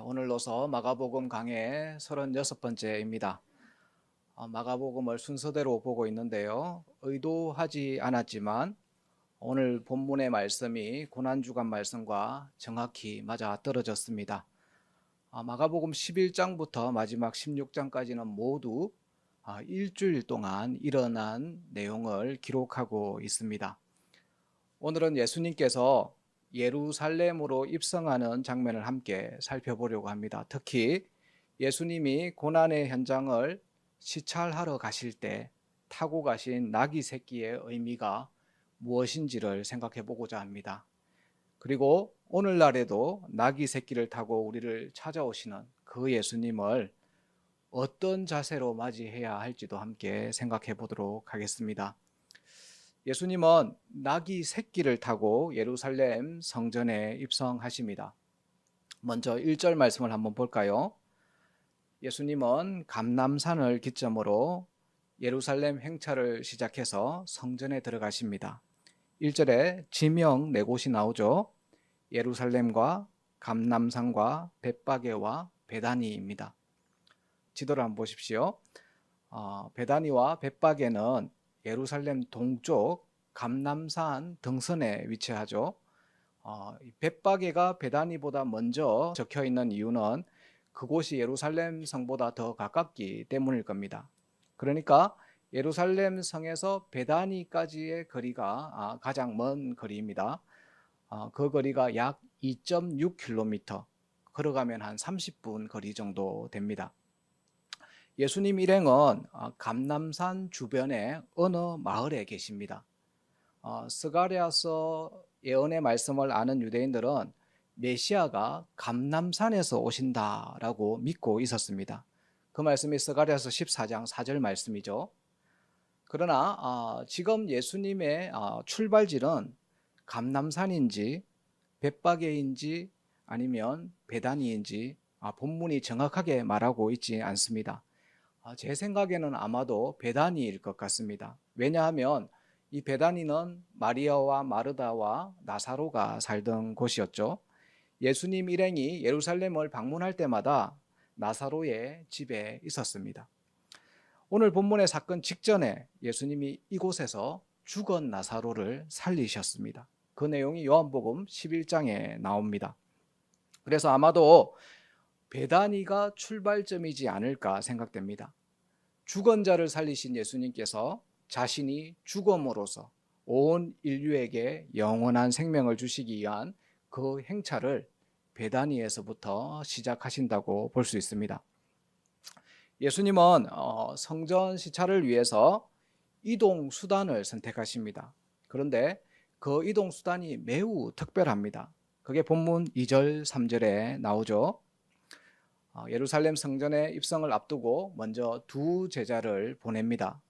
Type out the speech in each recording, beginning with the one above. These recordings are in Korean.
오늘로서 마가복음 강해 36번째입니다. 마가복음을 순서대로 보고 있는데요. 의도하지 않았지만 오늘 본문의 말씀이 고난주간 말씀과 정확히 맞아 떨어졌습니다. 마가복음 11장부터 마지막 16장까지는 모두 일주일 동안 일어난 내용을 기록하고 있습니다. 오늘은 예수님께서 예루살렘으로 입성하는 장면을 함께 살펴보려고 합니다. 특히 예수님이 고난의 현장을 시찰하러 가실 때 타고 가신 나귀 새끼의 의미가 무엇인지를 생각해 보고자 합니다. 그리고 오늘날에도 나귀 새끼를 타고 우리를 찾아오시는 그 예수님을 어떤 자세로 맞이해야 할지도 함께 생각해 보도록 하겠습니다. 예수님은 나귀 새끼를 타고 예루살렘 성전에 입성하십니다. 먼저 1절 말씀을 한번 볼까요? 예수님은 감람산을 기점으로 예루살렘 행차를 시작해서 성전에 들어가십니다. 1절에 지명 네 곳이 나오죠. 예루살렘과 감람산과 벳바게와 베다니입니다. 지도를 한번 보십시오. 베다니와 벳바게는 예루살렘 동쪽 감람산 등선에 위치하죠. 벳바게가 베다니보다 먼저 적혀 있는 이유는 그곳이 예루살렘 성보다 더 가깝기 때문일 겁니다. 그러니까 예루살렘 성에서 베다니까지의 거리가 가장 먼 거리입니다. 그 거리가 약 2.6km, 걸어가면 한 30분 거리 정도 됩니다. 예수님 일행은 감람산 주변의 어느 마을에 계십니다. 스가랴서 예언의 말씀을 아는 유대인들은 메시아가 감람산에서 오신다라고 믿고 있었습니다. 그 말씀이 스가랴서 14장 4절 말씀이죠. 그러나 지금 예수님의 출발지는 감람산인지 벳바게인지 아니면 베다니인지 본문이 정확하게 말하고 있지 않습니다. 제 생각에는 아마도 베다니일 것 같습니다. 왜냐하면 이 베다니는 마리아와 마르다와 나사로가 살던 곳이었죠. 예수님 일행이 예루살렘을 방문할 때마다 나사로의 집에 있었습니다. 오늘 본문의 사건 직전에 예수님이 이곳에서 죽은 나사로를 살리셨습니다. 그 내용이 요한복음 11장에 나옵니다. 그래서 아마도 베다니가 출발점이지 않을까 생각됩니다. 죽은 자를 살리신 예수님께서 자신이 죽음으로써 온 인류에게 영원한 생명을 주시기 위한 그 행차를 베다니에서부터 시작하신다고 볼 수 있습니다. 예수님은 성전 시찰을 위해서 이동 수단을 선택하십니다. 그런데 그 이동 수단이 매우 특별합니다. 그게 본문 2절, 3절에 나오죠. 예루살렘 성전에 입성을 앞두고 먼저 두 제자를 보냅니다.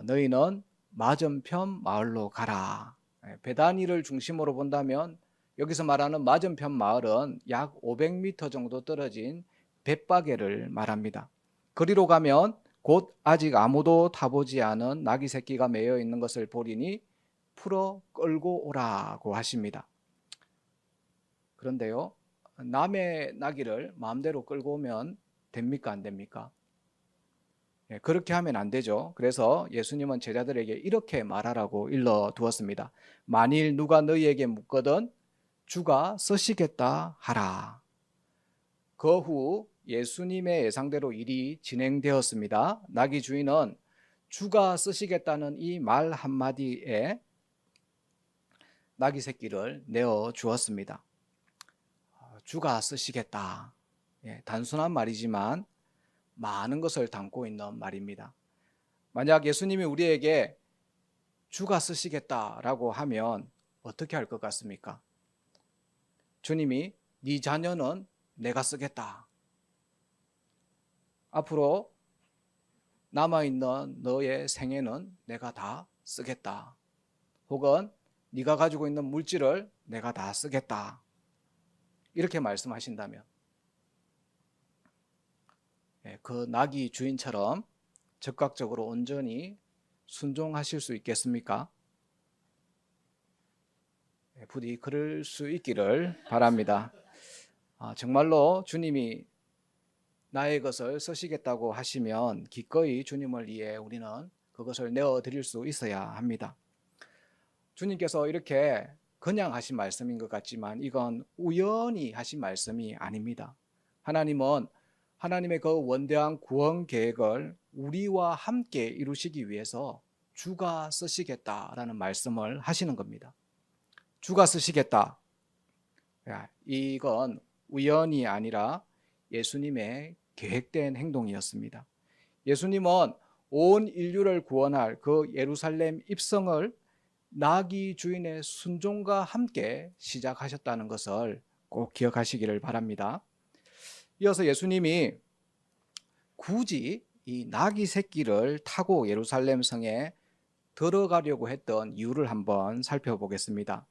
너희는 맞은편 마을로 가라. 베다니를 중심으로 본다면 여기서 말하는 맞은편 마을은 약 500m 정도 떨어진 벳바게를 말합니다. 거리로 가면 곧 아직 아무도 타보지 않은 나귀 새끼가 매여 있는 것을 보리니 풀어 끌고 오라고 하십니다. 그런데요, 남의 나귀를 마음대로 끌고 오면 됩니까, 안 됩니까? 그렇게 하면 안 되죠. 그래서 예수님은 제자들에게 이렇게 말하라고 일러 두었습니다. 만일 누가 너희에게 묻거든 주가 쓰시겠다 하라. 그 후 예수님의 예상대로 일이 진행되었습니다. 나귀 주인은 주가 쓰시겠다는 이 말 한마디에 나귀 새끼를 내어 주었습니다. 주가 쓰시겠다. 단순한 말이지만 많은 것을 담고 있는 말입니다. 만약 예수님이 우리에게 주가 쓰시겠다라고 하면 어떻게 할 것 같습니까? 주님이 네 자녀는 내가 쓰겠다. 앞으로 남아있는 너의 생애는 내가 다 쓰겠다. 혹은 네가 가지고 있는 물질을 내가 다 쓰겠다. 이렇게 말씀하신다면 그 나귀 주인처럼 적극적으로 온전히 순종하실 수 있겠습니까? 부디 그럴 수 있기를 바랍니다. 정말로 주님이 나의 것을 쓰시겠다고 하시면 기꺼이 주님을 위해 우리는 그것을 내어드릴 수 있어야 합니다. 주님께서 이렇게 그냥 하신 말씀인 것 같지만 이건 우연히 하신 말씀이 아닙니다. 하나님은 하나님의 그 원대한 구원 계획을 우리와 함께 이루시기 위해서 주가 쓰시겠다라는 말씀을 하시는 겁니다. 주가 쓰시겠다. 이건 우연이 아니라 예수님의 계획된 행동이었습니다. 예수님은 온 인류를 구원할 그 예루살렘 입성을 나귀 주인의 순종과 함께 시작하셨다는 것을 꼭 기억하시기를 바랍니다. 이어서 예수님이 굳이 이 나귀 새끼를 타고 예루살렘 성에 들어가려고 했던 이유를 한번 살펴보겠습니다.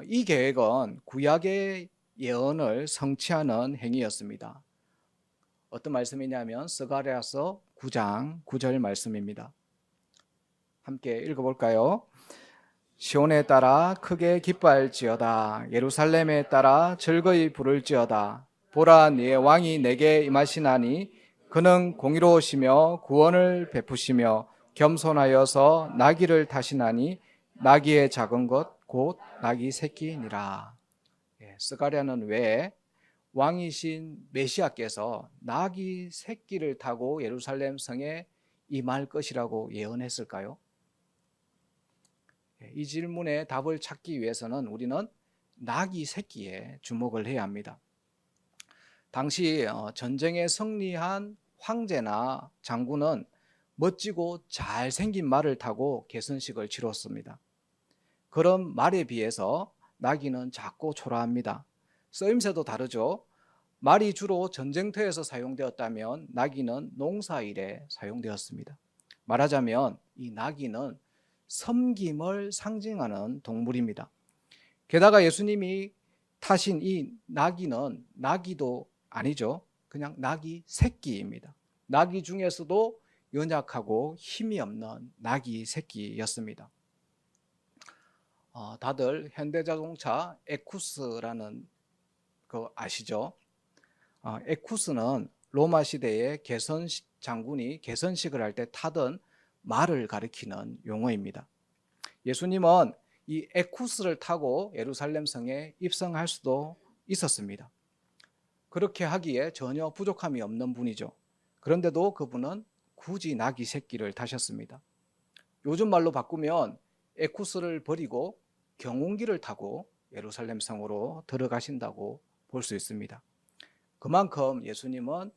이 계획은 구약의 예언을 성취하는 행위였습니다. 어떤 말씀이냐면 스가랴서 9장 9절 말씀입니다. 함께 읽어볼까요? 시온에 따라 크게 기뻐할지어다. 예루살렘에 따라 즐거이 부를지어다. 보라, 네 왕이 내게 임하시나니 그는 공의로우시며 구원을 베푸시며 겸손하여서 나귀를 타시나니 나귀의 작은 것 곧 나귀 새끼니라. 스가랴는 왜 왕이신 메시아께서 나귀 새끼를 타고 예루살렘 성에 임할 것이라고 예언했을까요? 이 질문에 답을 찾기 위해서는 우리는 나귀 새끼에 주목을 해야 합니다. 당시 전쟁에 승리한 황제나 장군은 멋지고 잘생긴 말을 타고 개선식을 치렀습니다. 그런 말에 비해서 나귀는 작고 초라합니다. 쓰임새도 다르죠. 말이 주로 전쟁터에서 사용되었다면 나귀는 농사일에 사용되었습니다. 말하자면 이 나귀는 섬김을 상징하는 동물입니다. 게다가 예수님이 타신 이 나귀는 나귀도 아니죠. 그냥 나귀 새끼입니다. 나귀 중에서도 연약하고 힘이 없는 나귀 새끼였습니다. 다들 현대자동차 에쿠스라는 거 아시죠? 에쿠스는 로마 시대의 장군이 개선식을 할 때 타던 말을 가리키는 용어입니다. 예수님은 이 에쿠스를 타고 예루살렘 성에 입성할 수도 있었습니다. 그렇게 하기에 전혀 부족함이 없는 분이죠. 그런데도 그분은 굳이 나귀 새끼를 타셨습니다. 요즘 말로 바꾸면 에쿠스를 버리고 경운기를 타고 예루살렘 성으로 들어가신다고 볼 수 있습니다. 그만큼 예수님은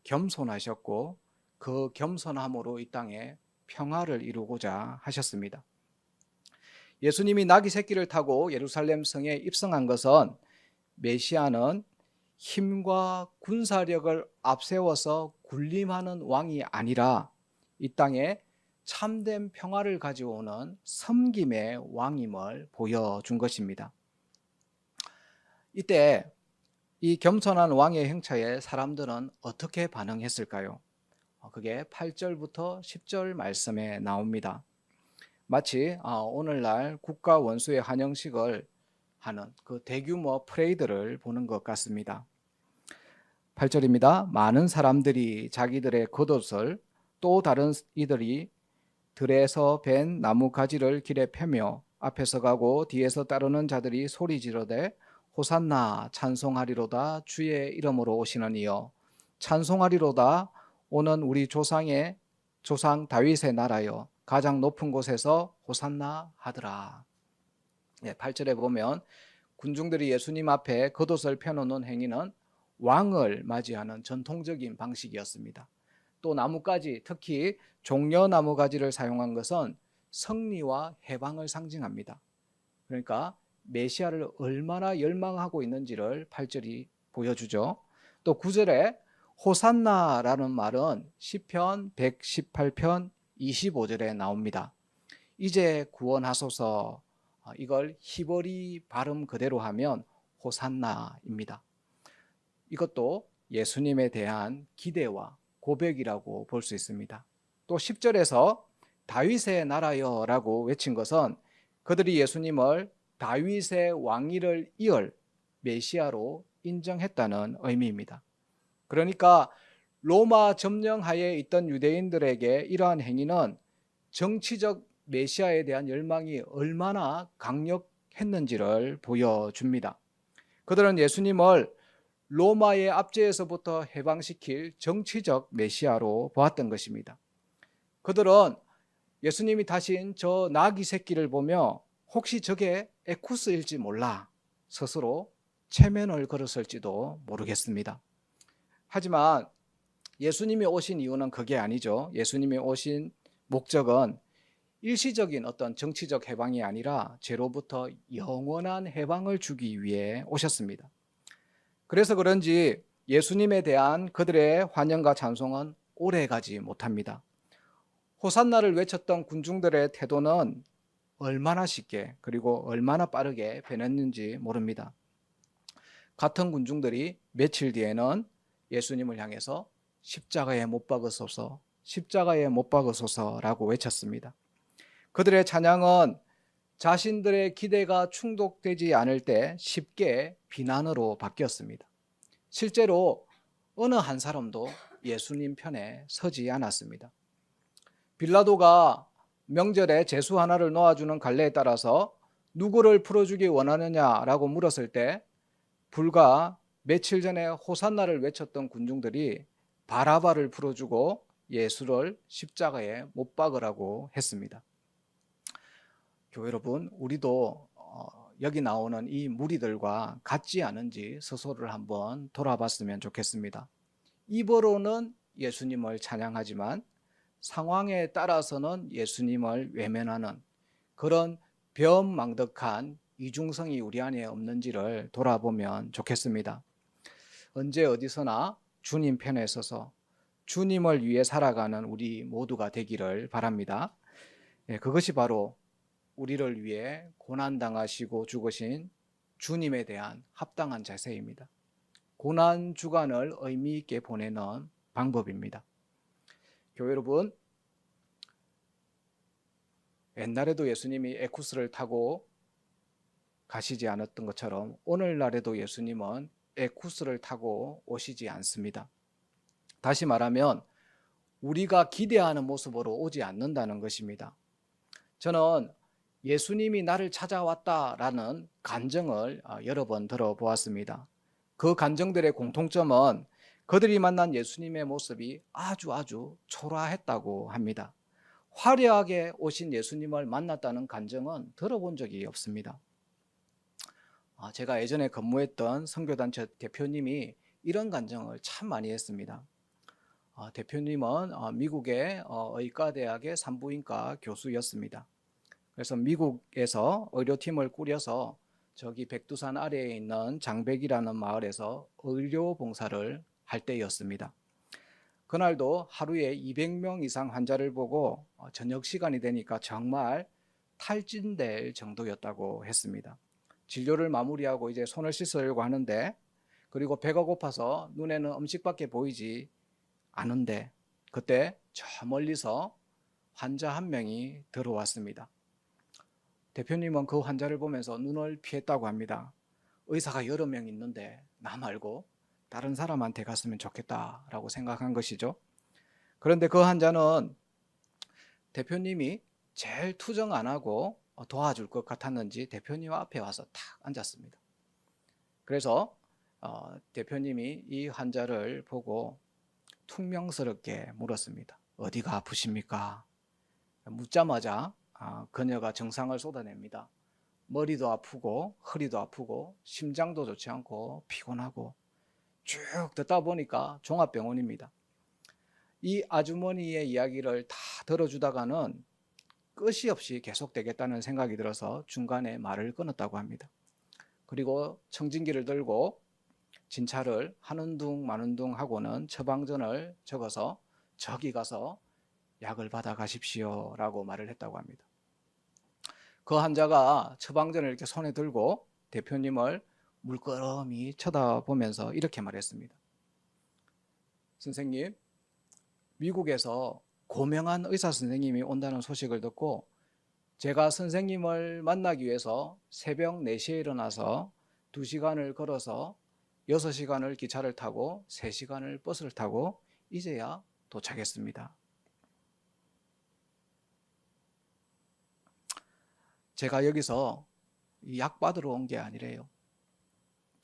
겸손하셨고 그 겸손함으로 이 땅에 평화를 이루고자 하셨습니다. 예수님이 나귀 새끼를 타고 예루살렘 성에 입성한 것은 메시아는 힘과 군사력을 앞세워서 군림하는 왕이 아니라 이 땅에 참된 평화를 가져오는 섬김의 왕임을 보여준 것입니다. 이때 이 겸손한 왕의 행차에 사람들은 어떻게 반응했을까요? 그게 8절부터 10절 말씀에 나옵니다. 마치 오늘날 국가 원수의 환영식을 하는 그 대규모 프레이드를 보는 것 같습니다. 8절입니다. 많은 사람들이 자기들의 겉옷을 또 다른 이들이 들에서 벤 나무 가지를 길에 펴며 앞에서 가고 뒤에서 따르는 자들이 소리 지르되 호산나 찬송하리로다 주의 이름으로 오시는 이여 찬송하리로다 오는 우리 조상 다윗의 나라여 가장 높은 곳에서 호산나 하더라. 8절에 보면 군중들이 예수님 앞에 겉옷을 펴놓는 행위는 왕을 맞이하는 전통적인 방식이었습니다. 또 나뭇가지, 특히 종려나무 가지를 사용한 것은 승리와 해방을 상징합니다. 그러니까 메시아를 얼마나 열망하고 있는지를 8절이 보여주죠. 또 9절에 호산나라는 말은 시편 118편 25절에 나옵니다. 이제 구원하소서, 이걸 히브리 발음 그대로 하면 호산나입니다. 이것도 예수님에 대한 기대와 고백이라고 볼 수 있습니다. 또 10절에서 다윗의 나라여 라고 외친 것은 그들이 예수님을 다윗의 왕위를 이을 메시아로 인정했다는 의미입니다. 그러니까 로마 점령하에 있던 유대인들에게 이러한 행위는 정치적 메시아에 대한 열망이 얼마나 강력했는지를 보여줍니다. 그들은 예수님을 로마의 압제에서부터 해방시킬 정치적 메시아로 보았던 것입니다. 그들은 예수님이 타신 저 나귀 새끼를 보며 혹시 저게 에쿠스일지 몰라 스스로 체면을 걸었을지도 모르겠습니다. 하지만 예수님이 오신 이유는 그게 아니죠. 예수님이 오신 목적은 일시적인 어떤 정치적 해방이 아니라 죄로부터 영원한 해방을 주기 위해 오셨습니다. 그래서 그런지 예수님에 대한 그들의 환영과 찬송은 오래가지 못합니다. 호산나를 외쳤던 군중들의 태도는 얼마나 쉽게 그리고 얼마나 빠르게 변했는지 모릅니다. 같은 군중들이 며칠 뒤에는 예수님을 향해서 십자가에 못 박으소서, 십자가에 못 박으소서라고 외쳤습니다. 그들의 찬양은 자신들의 기대가 충족되지 않을 때 쉽게 비난으로 바뀌었습니다. 실제로 어느 한 사람도 예수님 편에 서지 않았습니다. 빌라도가 명절에 제수 하나를 놓아주는 관례에 따라서 누구를 풀어주기 원하느냐라고 물었을 때 불과 며칠 전에 호산나를 외쳤던 군중들이 바라바를 풀어주고 예수를 십자가에 못 박으라고 했습니다. 교회 여러분, 우리도 여기 나오는 이 무리들과 같지 않은지 스스로를 한번 돌아봤으면 좋겠습니다. 입으로는 예수님을 찬양하지만 상황에 따라서는 예수님을 외면하는 그런 변망덕한 이중성이 우리 안에 없는지를 돌아보면 좋겠습니다. 언제 어디서나 주님 편에 서서 주님을 위해 살아가는 우리 모두가 되기를 바랍니다. 그것이 바로 우리를 위해 고난당하시고 죽으신 주님에 대한 합당한 자세입니다. 고난 주간을 의미 있게 보내는 방법입니다. 교회 여러분, 옛날에도 예수님이 에쿠스를 타고 가시지 않았던 것처럼 오늘날에도 예수님은 에쿠스를 타고 오시지 않습니다. 다시 말하면 우리가 기대하는 모습으로 오지 않는다는 것입니다. 저는 예수님이 나를 찾아왔다라는 간증을 여러 번 들어보았습니다. 그 간증들의 공통점은 그들이 만난 예수님의 모습이 아주 초라했다고 합니다. 화려하게 오신 예수님을 만났다는 간증은 들어본 적이 없습니다. 제가 예전에 근무했던 선교단체 대표님이 이런 간증을 참 많이 했습니다. 대표님은 미국의 의과대학의 산부인과 교수였습니다. 그래서 미국에서 의료팀을 꾸려서 저기 백두산 아래에 있는 장백이라는 마을에서 의료봉사를 할 때였습니다. 그날도 하루에 200명 이상 환자를 보고 저녁 시간이 되니까 정말 탈진될 정도였다고 했습니다. 진료를 마무리하고 이제 손을 씻으려고 하는데, 그리고 배가 고파서 눈에는 음식밖에 보이지 않은데 그때 저 멀리서 환자 한 명이 들어왔습니다. 대표님은 그 환자를 보면서 눈을 피했다고 합니다. 의사가 여러 명 있는데 나 말고 다른 사람한테 갔으면 좋겠다라고 생각한 것이죠. 그런데 그 환자는 대표님이 제일 투정 안 하고 도와줄 것 같았는지 대표님 앞에 와서 탁 앉았습니다. 그래서 대표님이 이 환자를 보고 퉁명스럽게 물었습니다. 어디가 아프십니까? 묻자마자 그녀가 정상을 쏟아냅니다. 머리도 아프고 허리도 아프고 심장도 좋지 않고 피곤하고, 쭉 듣다 보니까 종합병원입니다. 이 아주머니의 이야기를 다 들어주다가는 끝이 없이 계속되겠다는 생각이 들어서 중간에 말을 끊었다고 합니다. 그리고 청진기를 들고 진찰을 하는 둥 마는 둥 하고는 처방전을 적어서 저기 가서 약을 받아 가십시오 라고 말을 했다고 합니다. 그 환자가 처방전을 이렇게 손에 들고 대표님을 물끄러미 쳐다보면서 이렇게 말했습니다. 선생님, 미국에서 고명한 의사 선생님이 온다는 소식을 듣고 제가 선생님을 만나기 위해서 새벽 4시에 일어나서 2시간을 걸어서 6시간을 기차를 타고 3시간을 버스를 타고 이제야 도착했습니다. 제가 여기서 약 받으러 온 게 아니래요.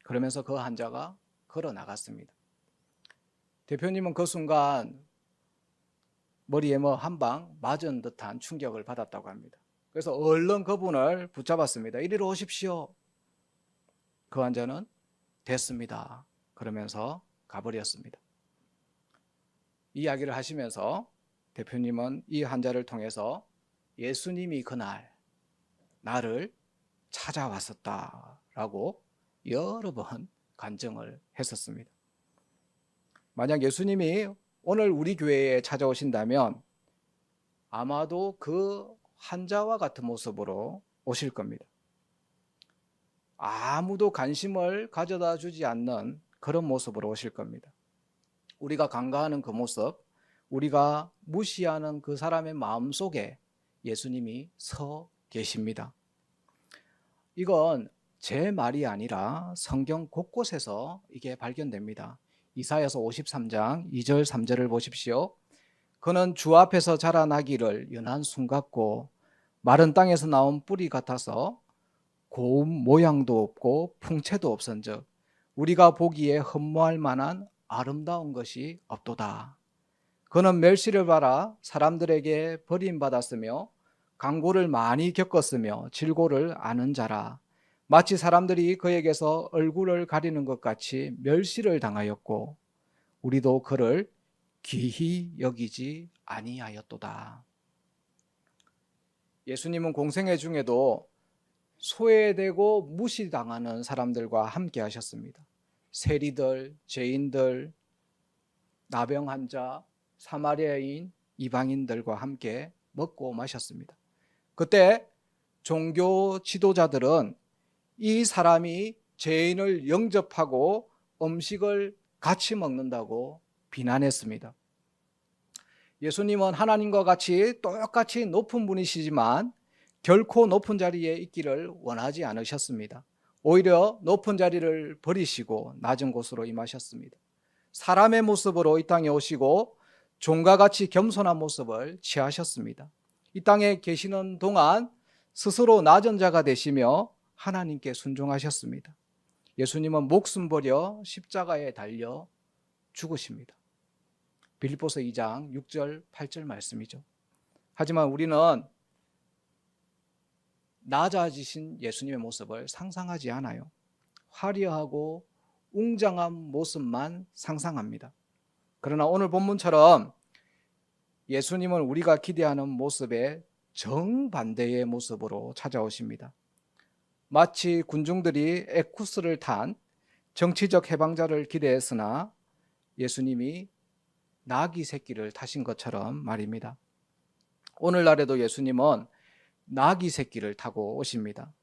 그러면서 그 환자가 걸어 나갔습니다. 대표님은 그 순간 머리에 한 방 맞은 듯한 충격을 받았다고 합니다. 그래서 얼른 그분을 붙잡았습니다. 이리로 오십시오. 그 환자는 됐습니다. 그러면서 가버렸습니다. 이 이야기를 하시면서 대표님은 이 환자를 통해서 예수님이 그날 나를 찾아왔었다라고 여러 번 간증을 했었습니다. 만약 예수님이 오늘 우리 교회에 찾아오신다면 아마도 그 환자와 같은 모습으로 오실 겁니다. 아무도 관심을 가져다 주지 않는 그런 모습으로 오실 겁니다. 우리가 간과하는 그 모습, 우리가 무시하는 그 사람의 마음속에 예수님이 서 계십니다. 이건 제 말이 아니라 성경 곳곳에서 이게 발견됩니다. 이사야서 53장 2절 3절을 보십시오. 그는 주 앞에서 자라나기를 연한 순 같고 마른 땅에서 나온 뿌리 같아서 고운 모양도 없고 풍채도 없은즉 우리가 보기에 흠모할 만한 아름다운 것이 없도다. 그는 멸시를 받아 사람들에게 버림받았으며 강고를 많이 겪었으며 질고를 아는 자라. 마치 사람들이 그에게서 얼굴을 가리는 것 같이 멸시를 당하였고 우리도 그를 귀히 여기지 아니하였도다. 예수님은 공생애 중에도 소외되고 무시당하는 사람들과 함께 하셨습니다. 세리들, 죄인들, 나병 환자, 사마리아인, 이방인들과 함께 먹고 마셨습니다. 그때 종교 지도자들은 이 사람이 죄인을 영접하고 음식을 같이 먹는다고 비난했습니다. 예수님은 하나님과 같이 똑같이 높은 분이시지만 결코 높은 자리에 있기를 원하지 않으셨습니다. 오히려 높은 자리를 버리시고 낮은 곳으로 임하셨습니다. 사람의 모습으로 이 땅에 오시고 종과 같이 겸손한 모습을 취하셨습니다. 이 땅에 계시는 동안 스스로 낮은 자가 되시며 하나님께 순종하셨습니다. 예수님은 목숨 버려 십자가에 달려 죽으십니다. 빌립보서 2장 6절 8절 말씀이죠. 하지만 우리는 낮아지신 예수님의 모습을 상상하지 않아요. 화려하고 웅장한 모습만 상상합니다. 그러나 오늘 본문처럼 예수님은 우리가 기대하는 모습의 정반대의 모습으로 찾아오십니다. 마치 군중들이 에쿠스를 탄 정치적 해방자를 기대했으나 예수님이 나귀 새끼를 타신 것처럼 말입니다. 오늘날에도 예수님은 나귀 새끼를 타고 오십니다.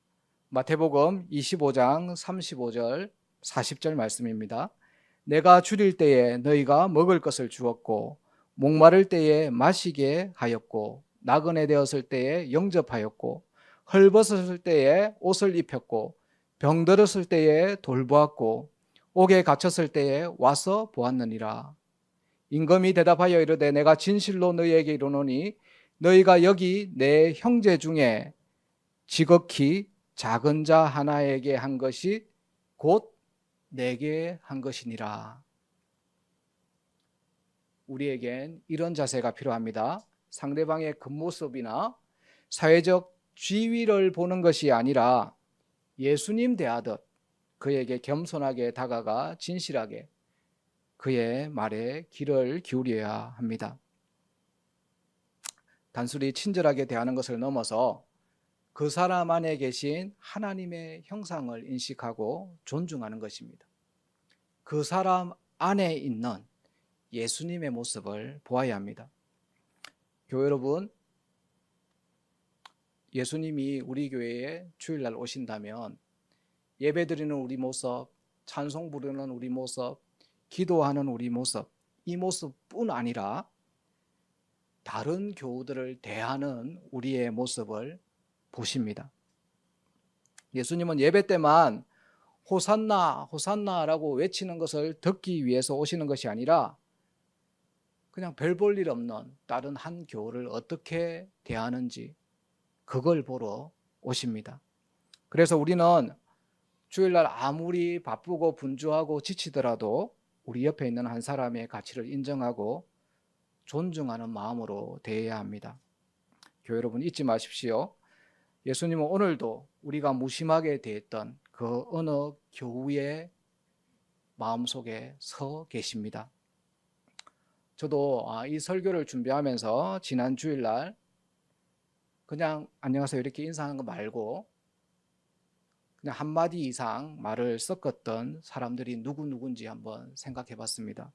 마태복음 25장 35절 40절 말씀입니다. 내가 줄일 때에 너희가 먹을 것을 주었고 목마를 때에 마시게 하였고 나그네 되었을 때에 영접하였고 헐벗었을 때에 옷을 입혔고 병들었을 때에 돌보았고 옥에 갇혔을 때에 와서 보았느니라. 임금이 대답하여 이르되 내가 진실로 너희에게 이르노니 너희가 여기 내 형제 중에 지극히 작은 자 하나에게 한 것이 곧 내게 한 것이니라. 우리에겐 이런 자세가 필요합니다. 상대방의 겉모습이나 사회적 지위를 보는 것이 아니라 예수님 대하듯 그에게 겸손하게 다가가 진실하게 그의 말에 귀를 기울여야 합니다. 단순히 친절하게 대하는 것을 넘어서 그 사람 안에 계신 하나님의 형상을 인식하고 존중하는 것입니다. 그 사람 안에 있는 예수님의 모습을 보아야 합니다. 교회 여러분, 예수님이 우리 교회에 주일날 오신다면 예배드리는 우리 모습, 찬송 부르는 우리 모습, 기도하는 우리 모습, 이 모습뿐 아니라 다른 교우들을 대하는 우리의 모습을 보십니다. 예수님은 예배 때만 호산나 호산나라고 외치는 것을 듣기 위해서 오시는 것이 아니라 그냥 별 볼 일 없는 다른 한 교우를 어떻게 대하는지 그걸 보러 오십니다. 그래서 우리는 주일날 아무리 바쁘고 분주하고 지치더라도 우리 옆에 있는 한 사람의 가치를 인정하고 존중하는 마음으로 대해야 합니다. 교회 여러분 잊지 마십시오. 예수님은 오늘도 우리가 무심하게 대했던 그 어느 교우의 마음속에 서 계십니다. 저도 이 설교를 준비하면서 지난 주일날 그냥 안녕하세요 이렇게 인사하는 거 말고 그냥 한마디 이상 말을 섞었던 사람들이 누군지 한번 생각해 봤습니다.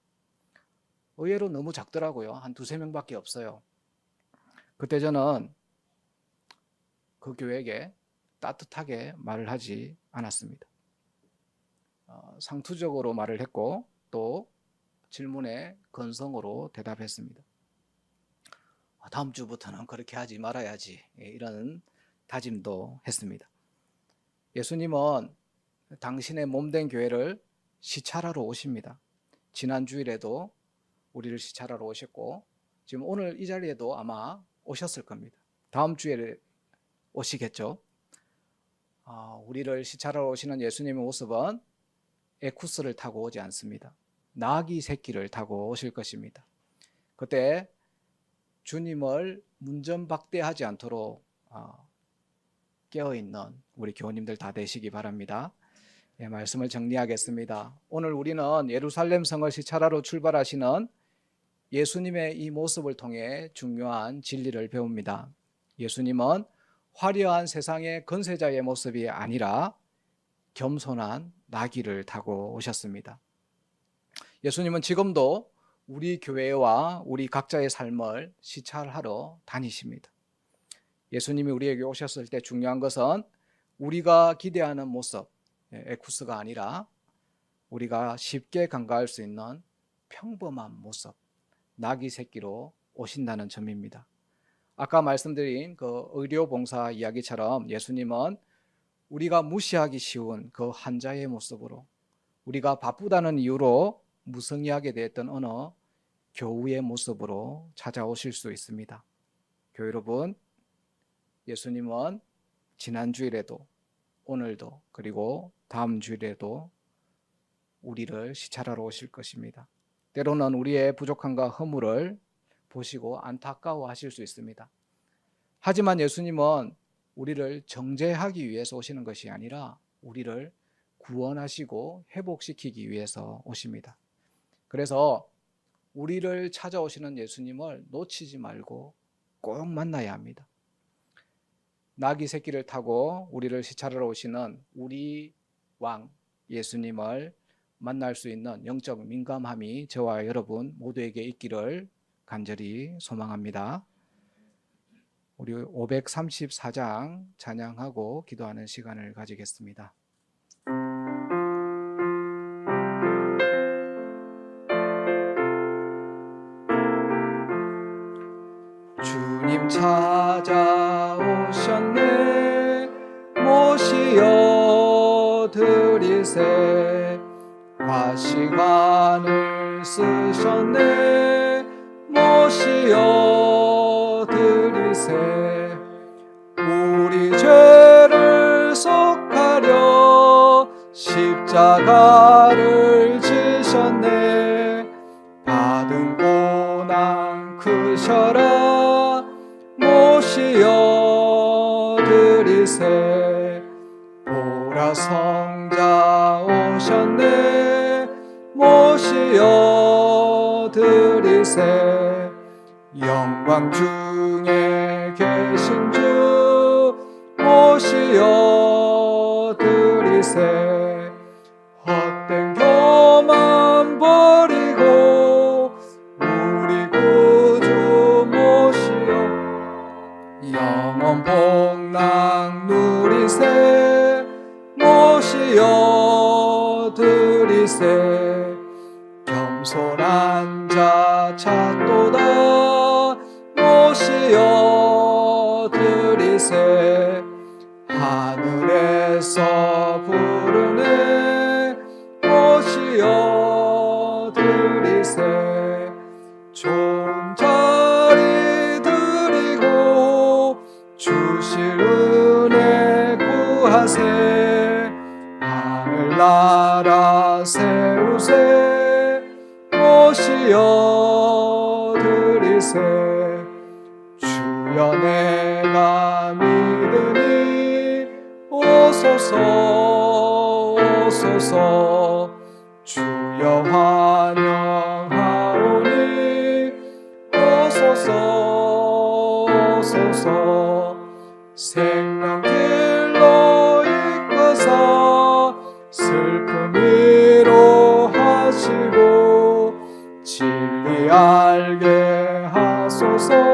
의외로 너무 작더라고요. 한 두세 명밖에 없어요. 그때 저는 그 교회에게 따뜻하게 말을 하지 않았습니다. 상투적으로 말을 했고 또 질문에 건성으로 대답했습니다. 다음 주부터는 그렇게 하지 말아야지 이런 다짐도 했습니다. 예수님은 당신의 몸된 교회를 시찰하러 오십니다. 지난 주일에도 우리를 시찰하러 오셨고 지금 오늘 이 자리에도 아마 오셨을 겁니다. 다음 주에 오시겠죠. 우리를 시찰하러 오시는 예수님의 모습은 에쿠스를 타고 오지 않습니다. 나귀 새끼를 타고 오실 것입니다. 그때 주님을 문전박대하지 않도록 깨어있는 우리 교우님들 다 되시기 바랍니다. 말씀을 정리하겠습니다. 오늘 우리는 예루살렘 성을 시찰하러 출발하시는 예수님의 이 모습을 통해 중요한 진리를 배웁니다. 예수님은 화려한 세상의 권세자의 모습이 아니라 겸손한 나귀를 타고 오셨습니다. 예수님은 지금도 우리 교회와 우리 각자의 삶을 시찰하러 다니십니다. 예수님이 우리에게 오셨을 때 중요한 것은 우리가 기대하는 모습, 에쿠스가 아니라 우리가 쉽게 간과할 수 있는 평범한 모습, 나귀 새끼로 오신다는 점입니다. 아까 말씀드린 그 의료봉사 이야기처럼 예수님은 우리가 무시하기 쉬운 그 환자의 모습으로 우리가 바쁘다는 이유로 무성의하게 되었던 어느 교우의 모습으로 찾아오실 수 있습니다. 교회 여러분, 예수님은 지난 주일에도 오늘도 그리고 다음 주일에도 우리를 시찰하러 오실 것입니다. 때로는 우리의 부족함과 허물을 보시고 안타까워하실 수 있습니다. 하지만 예수님은 우리를 정죄하기 위해서 오시는 것이 아니라 우리를 구원하시고 회복시키기 위해서 오십니다. 그래서 우리를 찾아오시는 예수님을 놓치지 말고 꼭 만나야 합니다. 나귀 새끼를 타고 우리를 시찰하러 오시는 우리 왕 예수님을 만날 수 있는 영적 민감함이 저와 여러분 모두에게 있기를 간절히 소망합니다. 우리 534장 찬양하고 기도하는 시간을 가지겠습니다. 주님 찾아오셨네 모시어 드리세 과시관을 쓰셨네 모시어 드리세 우리 죄를 속하려 십자가를 지셨네 받은 고난 크셔라 모시어 드리세 보라 성자 오셨네 모시어 드리세 영광 중에 계신 주 모시어 드리세 헛된 교만 버리고 우리 구주 모시어 영원 복락 누리세 모시어 드리세 겸손한 자 찾도다 모시어 드리세 하늘에서 부르네 드리세 좋은 자리 드리고 주실 은혜 구하세 하늘나라 세우세 오시어 드리세 주여 내가 믿으니 오소서 오소서 주여 환영하오니 오소서 오소서 생명길로 이끄사 슬픔 위로하시고 진리 알게 하소서